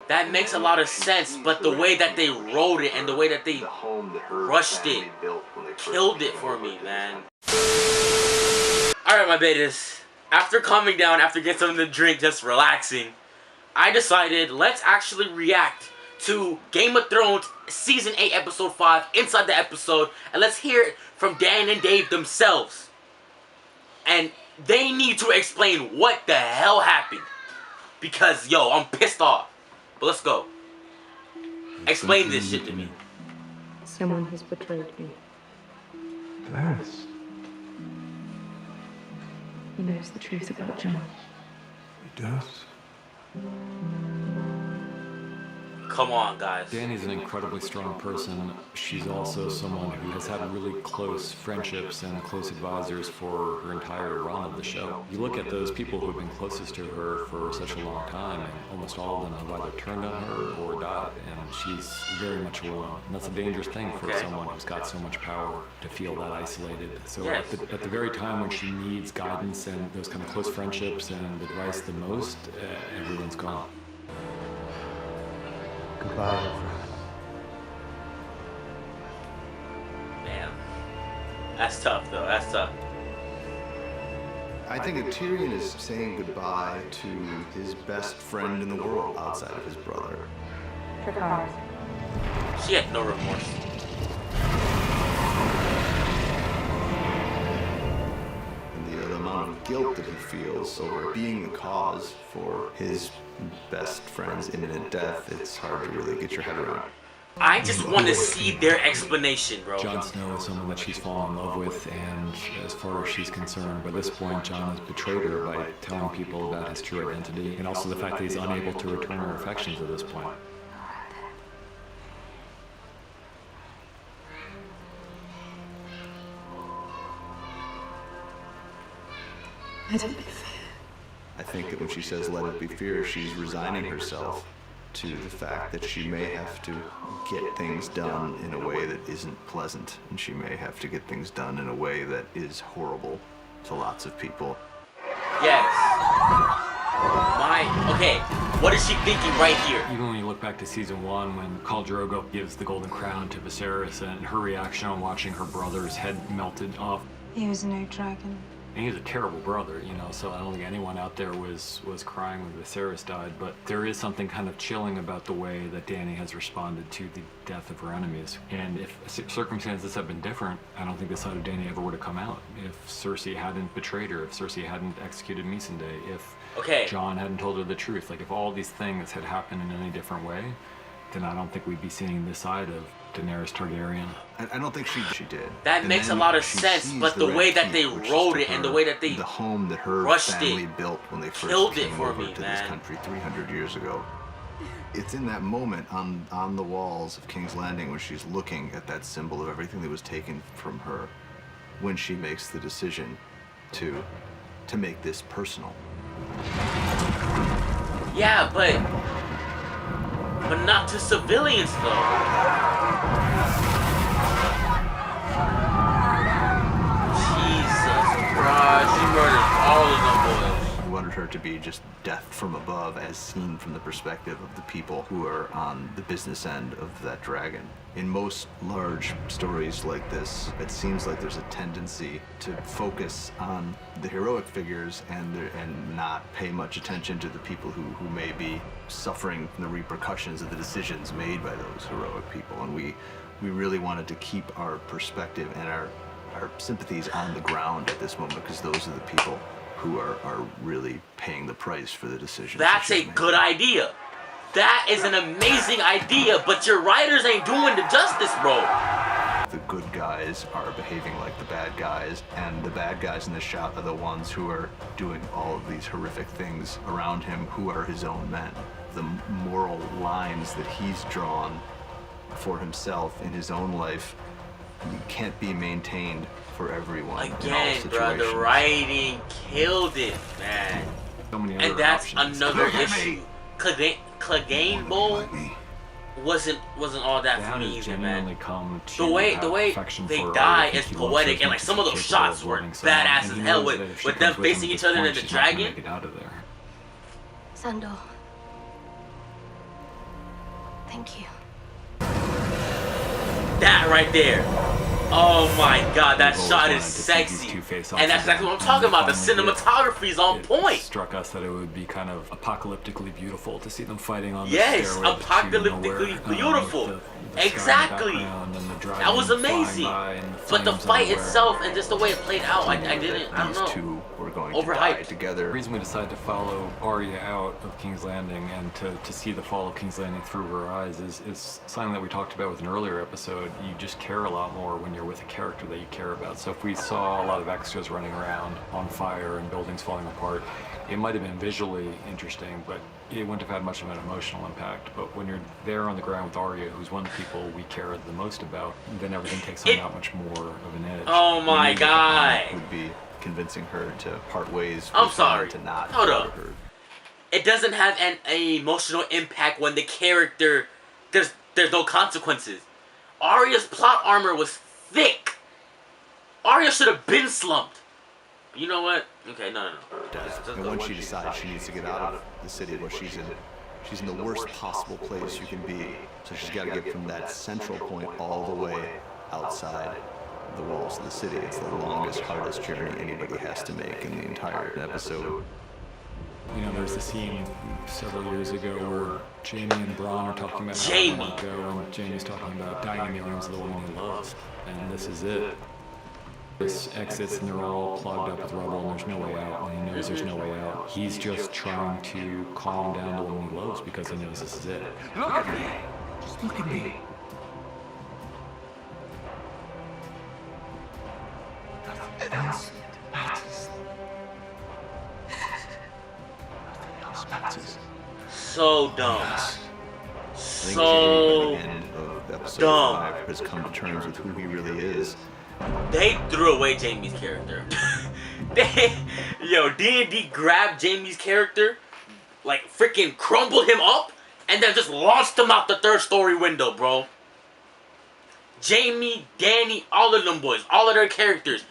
That makes a lot of sense, but the way that they wrote it and the way that they rushed it killed it for me, man. Alright, my betas. After calming down, after getting something to drink, just relaxing, I decided let's actually react to Game of Thrones Season 8, Episode 5, inside the episode, and let's hear it from Dan and Dave themselves. And they need to explain what the hell happened. Because, yo, I'm pissed off. But let's go. Explain this shit to me. Someone has betrayed me. Varys. He knows the truth about Jon. He does. Come on, guys. Dany's an incredibly strong person. She's also someone who has had really close friendships and close advisors for her entire run of the show. You look at those people who have been closest to her for such a long time, and almost all of them have either turned on her or died, and she's very much alone. And that's a dangerous thing for someone who's got so much power to feel that isolated. So at the very time when she needs guidance and those kind of close friendships and advice the most, everyone's gone. Goodbye, my friend. Damn. That's tough, though. That's tough. I think that Tyrion is saying goodbye to his best friend in the world outside of his brother. She had no remorse. And the amount of guilt that he feels over being the cause for his best friend's imminent death, it's hard to really get your head around. I just want to see their explanation, bro. Jon Snow is someone that she's fallen in love with, and as far as she's concerned, by this point, Jon has betrayed her by telling people about his true identity, and also the fact that he's unable to return her affections at this point. Let it be fair. I think that when she says let it be fear, she's resigning herself to the fact that she may have to get things done in a way that isn't pleasant, and she may have to get things done in a way that is horrible to lots of people. Yes. Okay, what is she thinking right here? Even when you look back to season 1, when Khal Drogo gives the golden crown to Viserys, and her reaction on watching her brother's head melted off. He was no dragon. And he was a terrible brother, you know, so I don't think anyone out there was crying when Viserys died, but there is something kind of chilling about the way that Dany has responded to the death of her enemies. And if circumstances had been different, I don't think the side of Dany ever would have come out. If Cersei hadn't betrayed her, if Cersei hadn't executed Missandei, if Jon hadn't told her the truth, like if all these things had happened in any different way, then I don't think we'd be seeing this side of Daenerys Targaryen. I don't think she did. That makes a lot of sense, but the way that they wrote it and the way that they the home that her family built when they first came over to this country 300 years ago. It's in that moment on the walls of King's Landing when she's looking at that symbol of everything that was taken from her, when she makes the decision to make this personal. Yeah, but not to civilians, though. Jesus Christ, she murdered all of them boys. We wanted her to be just death from above, as seen from the perspective of the people who are on the business end of that dragon. In most large stories like this, it seems like there's a tendency to focus on the heroic figures and not pay much attention to the people who may be suffering from the repercussions of the decisions made by those heroic people. And we really wanted to keep our perspective and our sympathies on the ground at this moment, because those are the people who are really paying the price for the decisions. That's a good idea. That is an amazing idea, but your writers ain't doing the justice, bro. The good guys are behaving like the bad guys, and the bad guys in the shot are the ones who are doing all of these horrific things around him, who are his own men. The moral lines that he's drawn for himself in his own life can't be maintained for everyone. Again, bro, the writing killed it, man. So many and other that's options. another issue. Clegane Bowl wasn't all that for me either, man. The way they die is poetic, and like some of those shots were badass as hell with them facing each other and the dragon. Sandor. Thank you. That right there. Oh my god, that We've always shot wanted is to see these sexy. two face off And that's exactly again. what I'm talking about. The Finally did. cinematography is on It point. struck us that it would be kind of apocalyptically beautiful to see them fighting on Yes, the stairway apocalyptically beautiful. with the Exactly. sky in the background and the That dragon was flying amazing. by and the But the flames fight everywhere. itself and just the way it played out, I don't These know. two were going to Overhyped. die The together. reason we decided to follow Arya out of King's Landing and to see the fall of King's Landing through her eyes is something that we talked about with an earlier episode. You just care a lot more when you're with a character that you care about. So if we saw a lot of extras running around on fire and buildings falling apart, it might have been visually interesting, but it wouldn't have had much of an emotional impact. But when you're there on the ground with Arya, who's one of the people we care the most about, then everything takes on that much more of an edge. Oh my We knew that god. would be convincing her to part ways. I'm with him, sorry. To not Hold hurt up. her. It doesn't have an emotional impact when the character there's no consequences. Arya's plot armor was thick. Arya should have been slumped. You know what? Okay, no. And once she decides she needs to get out of the city where she's in the worst possible place you can be. So she's got to get from that central point all the way outside the walls of the city. It's the longest, hardest journey anybody has to make in the entire episode. You know, there's a scene several years ago where Jaime and Bronn are talking about how Jaime. they want to go, and Jaime's talking about dying in the arms of the woman he loves. And this is it. This exits and they're all clogged up with rubble and there's no way out, and he knows there's no way out. He's just trying to calm down the woman he loves because he knows this is it. Look at me. Just look at me. Nothing else matters. Nothing else matters. So dumb. I think So Jaime, by the end of episode dumb. 5, has come to terms with who he really is. They threw away Jaime's character. D&D grabbed Jaime's character, like freaking crumbled him up, and then just launched him out the third story window, bro. Jaime, Dany, all of them boys, all of their characters,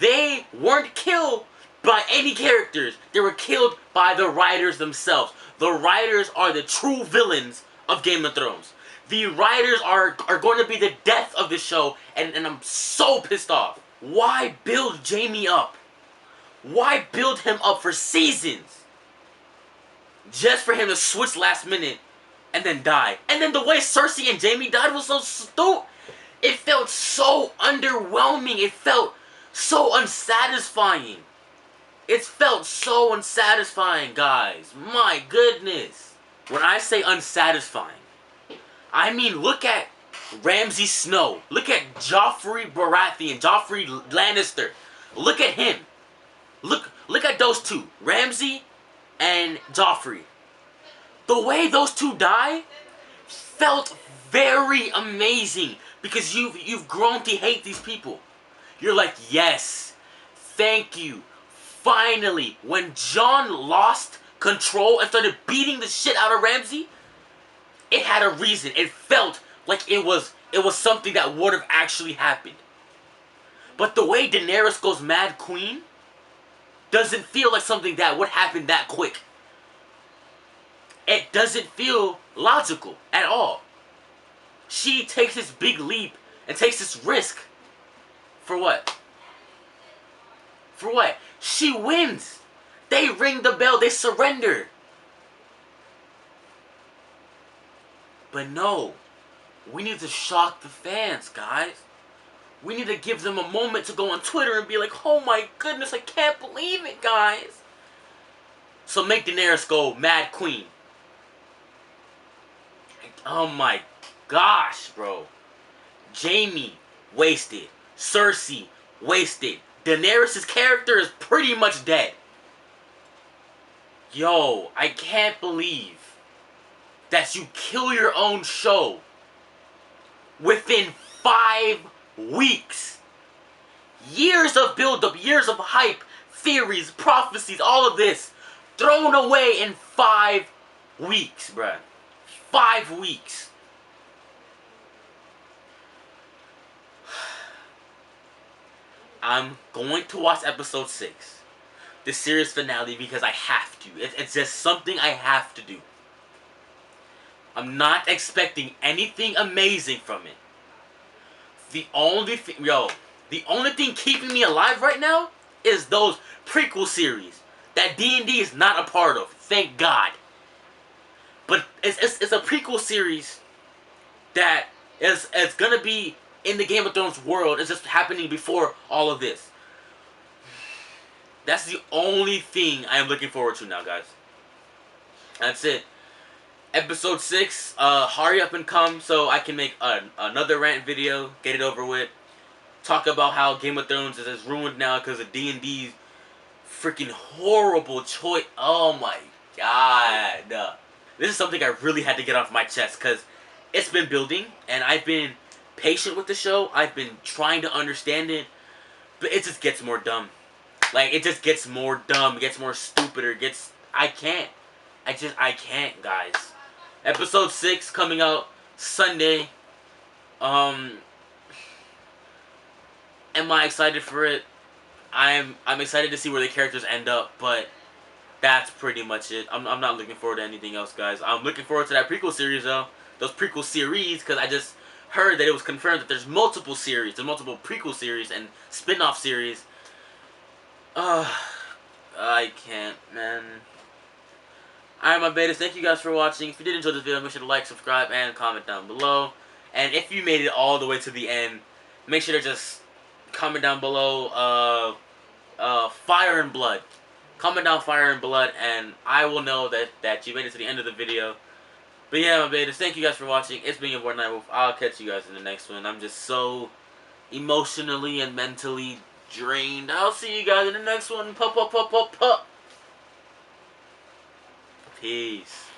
they weren't killed by any characters. They were killed by the writers themselves. The writers are the true villains of Game of Thrones. The writers are going to be the death of the show, and I'm so pissed off. Why build Jaime up? Why build him up for seasons? Just for him to switch last minute and then die. And then the way Cersei and Jaime died was so stupid. It felt so underwhelming. It felt so unsatisfying. It felt so unsatisfying, guys. My goodness. When I say unsatisfying, I mean, look at Ramsay Snow. Look at Joffrey Baratheon, Joffrey Lannister. Look at him. Look at those two, Ramsay and Joffrey. The way those two die felt very amazing because you've grown to hate these people. You're like, yes, thank you. Finally, when Jon lost control and started beating the shit out of Ramsay, it had a reason. It felt like it was something that would have actually happened. But the way Daenerys goes Mad Queen doesn't feel like something that would happen that quick. It doesn't feel logical at all. She takes this big leap and takes this risk. For what? For what? She wins. They ring the bell. They surrender. But no, we need to shock the fans, guys. We need to give them a moment to go on Twitter and be like, oh my goodness, I can't believe it, guys. So make Daenerys go Mad Queen. Oh my gosh, bro. Jaime, wasted. Cersei, wasted. Daenerys' character is pretty much dead. Yo, I can't believe that you kill your own show within 5 weeks. Years of build-up, years of hype, theories, prophecies, all of this thrown away in 5 weeks, bruh. 5 weeks. I'm going to watch episode 6, the series finale, because I have to. It's just something I have to do. I'm not expecting anything amazing from it. The only thing keeping me alive right now is those prequel series that D&D is not a part of. Thank God. But it's a prequel series that is gonna be in the Game of Thrones world. It's just happening before all of this. That's the only thing I am looking forward to now, guys. That's it. Episode 6, hurry up and come so I can make another rant video, get it over with. Talk about how Game of Thrones is ruined now because of D&D's freaking horrible choice. Oh my god. This is something I really had to get off my chest because it's been building and I've been patient with the show. I've been trying to understand it, but it just gets more dumb. Like, it just gets more dumb, gets more stupider, I can't, guys. Episode 6 coming out Sunday. Am I excited for it? I'm excited to see where the characters end up, but that's pretty much it. I'm not looking forward to anything else, guys. I'm looking forward to that prequel series, though. Those prequel series, because I just heard that it was confirmed that there's multiple series, there's multiple prequel series and spin-off series. I can't, man. Alright, my betas, thank you guys for watching. If you did enjoy this video, make sure to like, subscribe, and comment down below. And if you made it all the way to the end, make sure to just comment down below, fire and blood. Comment down fire and blood, and I will know that you made it to the end of the video. But yeah, my betas, thank you guys for watching. It's been your boy Nightwolf. I'll catch you guys in the next one. I'm just so emotionally and mentally drained. I'll see you guys in the next one. Peace.